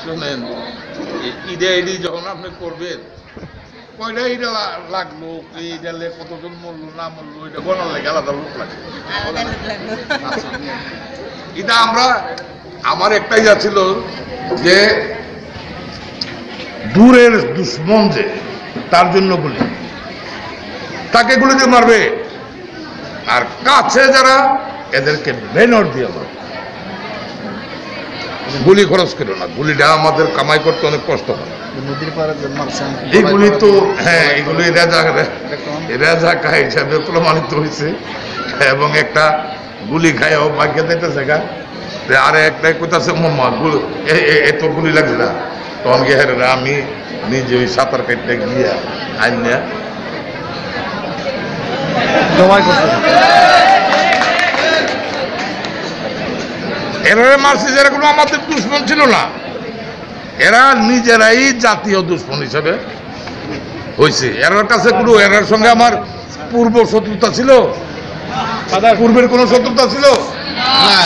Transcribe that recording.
শোনেন, ঈদে ঈদি যখন আপনি করবেন, কয়টা ঈদে লাগলো, ঈদে কতজন মরলো না মরলো, এটা গণার লাগে আলাদা লোক লাগে। এটা আমার একটাই যা ছিল যে দূরের দুশ্মন যে তার জন্য গুলি, তাকে গুলি দিয়ে মারবে, আর কাছে যারা এদেরকে ব্যানর দিয়ে মারবে। গুলি খরচ করো না, গুলিটা আমাদের কামাই করতে অনেক কষ্ট হয়। এইগুলি তো হ্যাঁ, এগুলি রেজা হিসাবে প্রমাণিত হয়েছে, এবং একটা গুলি খায়ও ভাগ্য দিতেছে গা, আরে একটাই কোথাছে মোম্মা এত গুলি লাগছে না, তখন গিয়ে হ্যাঁ আমি নিজে ওই সাঁতার কাটতে গিয়া আইন না এরা মারছে, যারা কোনো আমাদের দুশ্মন ছিল না, এরা নিজেরাই জাতীয় দুশ্মন হিসেবে হয়েছে। এরার কাছে কোনো, এরার সঙ্গে আমার পূর্ব শত্রুতা ছিল, পূর্বের কোনো শত্রুতা ছিল না।